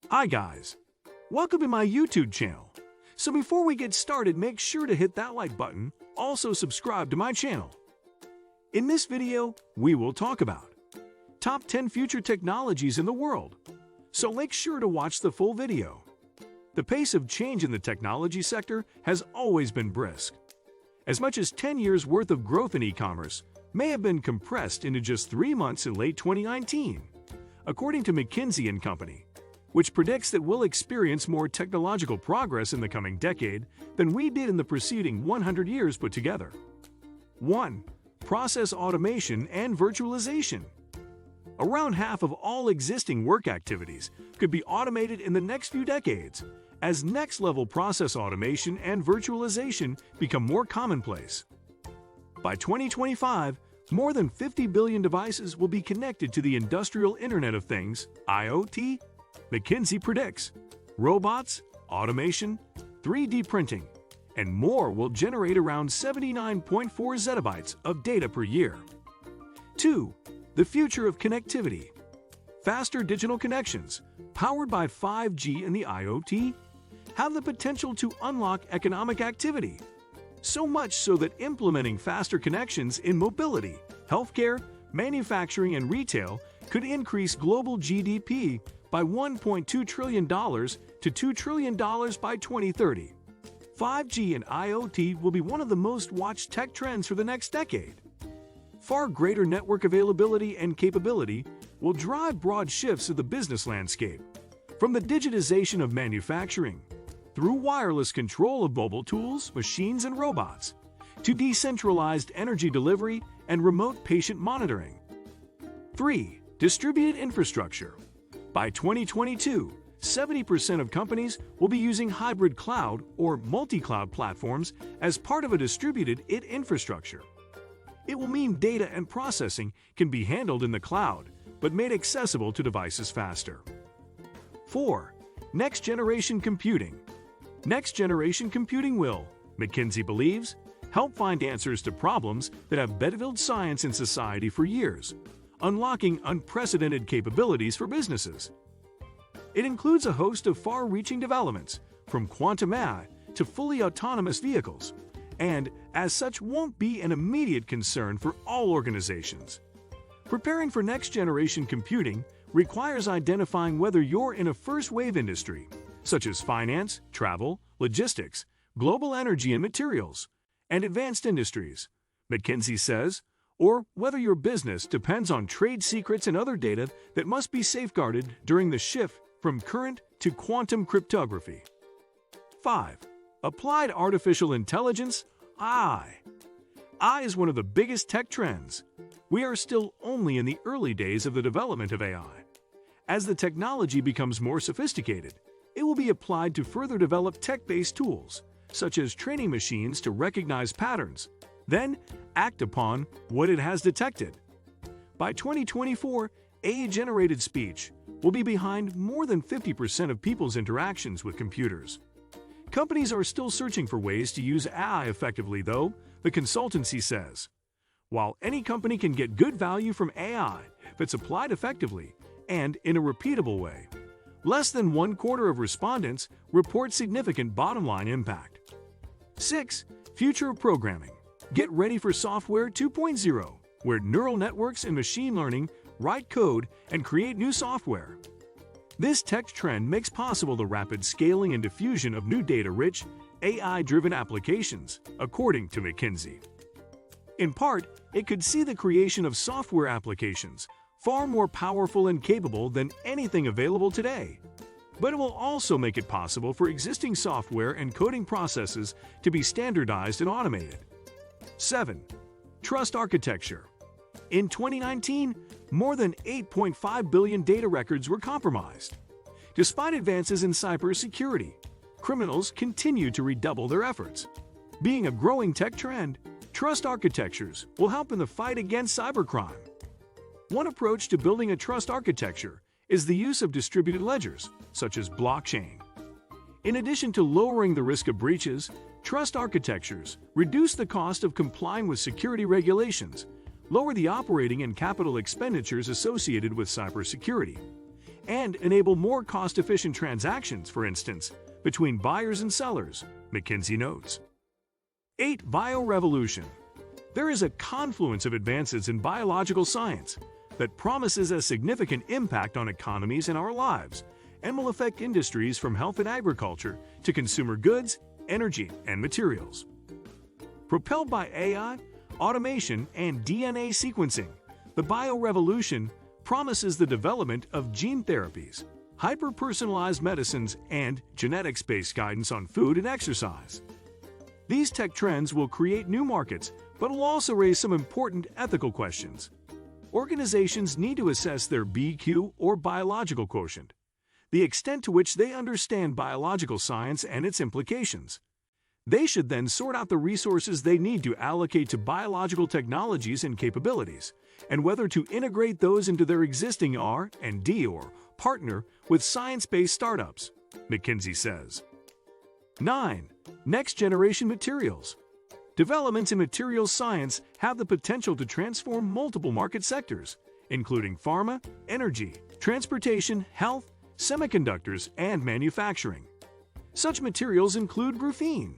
Hi guys, welcome to my YouTube channel. So before we get started, make sure to hit that like button, also subscribe to my channel. In this video, we will talk about top 10 future technologies in the world. So make sure to watch the full video. The pace of change in the technology sector has always been brisk. As much as 10 years worth of growth in e-commerce may have been compressed into just 3 months in late 2019, according to McKinsey & Company, which predicts that we'll experience more technological progress in the coming decade than we did in the preceding 100 years put together. 1. Process automation and virtualization. Around half of all existing work activities could be automated in the next few decades, as next-level process automation and virtualization become more commonplace. By 2025, more than 50 billion devices will be connected to the Industrial Internet of Things, IoT. McKinsey predicts robots, automation, 3D printing, and more will generate around 79.4 zettabytes of data per year. 2. The future of connectivity. Faster digital connections, powered by 5G and the IoT, have the potential to unlock economic activity. So much so that implementing faster connections in mobility, healthcare, manufacturing, and retail could increase global GDP by $1.2 trillion to $2 trillion by 2030. 5G and IoT will be one of the most watched tech trends for the next decade. Far greater network availability and capability will drive broad shifts of the business landscape, from the digitization of manufacturing, through wireless control of mobile tools, machines, and robots, to decentralized energy delivery and remote patient monitoring. 3. Distributed infrastructure. By 2022, 70% of companies will be using hybrid cloud or multi-cloud platforms as part of a distributed IT infrastructure. It will mean data and processing can be handled in the cloud, but made accessible to devices faster. 4. Next-generation computing. Next-generation computing will, McKinsey believes, help find answers to problems that have bedevilled science and society for years, unlocking unprecedented capabilities for businesses. It includes a host of far-reaching developments, from quantum AI to fully autonomous vehicles, and, as such, won't be an immediate concern for all organizations. Preparing for next-generation computing requires identifying whether you're in a first-wave industry, such as finance, travel, logistics, global energy and materials, and advanced industries, McKinsey says, or whether your business depends on trade secrets and other data that must be safeguarded during the shift from current to quantum cryptography. 5. Applied artificial intelligence, AI. AI is one of the biggest tech trends. We are still only in the early days of the development of AI. As the technology becomes more sophisticated, it will be applied to further develop tech-based tools, such as training machines to recognize patterns, then act upon what it has detected. By 2024, AI-generated speech will be behind more than 50% of people's interactions with computers. Companies are still searching for ways to use AI effectively, though, the consultancy says. While any company can get good value from AI if it's applied effectively and in a repeatable way, less than 1/4 of respondents report significant bottom-line impact. 6. Future of programming. Get ready for Software 2.0, where neural networks and machine learning write code and create new software. This tech trend makes possible the rapid scaling and diffusion of new data-rich, AI-driven applications, according to McKinsey. In part, it could see the creation of software applications far more powerful and capable than anything available today. But it will also make it possible for existing software and coding processes to be standardized and automated. 7. Trust architecture. In 2019, more than 8.5 billion data records were compromised. Despite advances in cybersecurity, criminals continue to redouble their efforts. Being a growing tech trend, trust architectures will help in the fight against cybercrime. One approach to building a trust architecture is the use of distributed ledgers, such as blockchain. In addition to lowering the risk of breaches, trust architectures reduce the cost of complying with security regulations, lower the operating and capital expenditures associated with cybersecurity, and enable more cost-efficient transactions, for instance, between buyers and sellers, McKinsey notes. 8. Biorevolution. There is a confluence of advances in biological science that promises a significant impact on economies and our lives, and will affect industries from health and agriculture to consumer goods, energy, and materials. Propelled by AI, automation, and DNA sequencing, the biorevolution promises the development of gene therapies, hyper-personalized medicines, and genetics-based guidance on food and exercise. These tech trends will create new markets, but will also raise some important ethical questions. Organizations need to assess their BQ or biological quotient, the extent to which they understand biological science and its implications. They should then sort out the resources they need to allocate to biological technologies and capabilities, and whether to integrate those into their existing R&D or partner with science-based startups, McKinsey says. 9. Next-generation materials. Developments in materials science have the potential to transform multiple market sectors, including pharma, energy, transportation, health, semiconductors, and manufacturing. Such materials include graphene,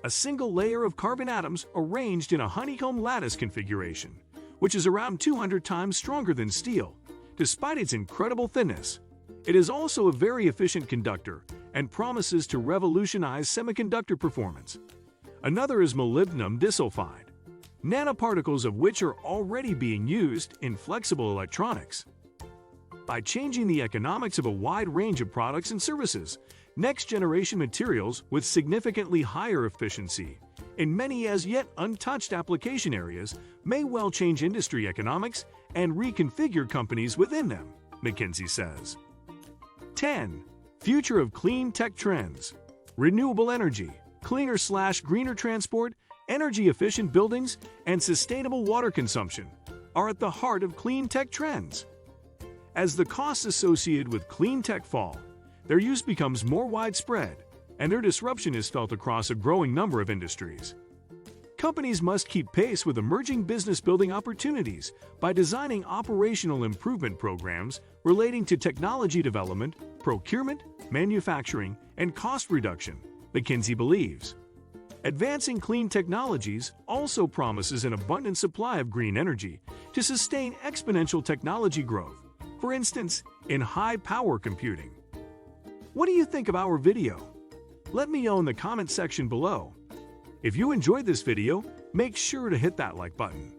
a single layer of carbon atoms arranged in a honeycomb lattice configuration, which is around 200 times stronger than steel, despite its incredible thinness. It is also a very efficient conductor and promises to revolutionize semiconductor performance. Another is molybdenum disulfide, nanoparticles of which are already being used in flexible electronics. By changing the economics of a wide range of products and services, next-generation materials with significantly higher efficiency in many as yet untouched application areas may well change industry economics and reconfigure companies within them, McKinsey says. 10. Future of clean tech trends. Renewable energy, cleaner/greener transport, energy-efficient buildings, and sustainable water consumption are at the heart of clean tech trends. As the costs associated with clean tech fall, their use becomes more widespread, and their disruption is felt across a growing number of industries. Companies must keep pace with emerging business-building opportunities by designing operational improvement programs relating to technology development, procurement, manufacturing, and cost reduction, McKinsey believes. Advancing clean technologies also promises an abundant supply of green energy to sustain exponential technology growth, for instance, in high-power computing. What do you think of our video? Let me know in the comment section below. If you enjoyed this video, make sure to hit that like button.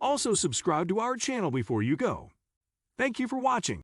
Also subscribe to our channel before you go. Thank you for watching.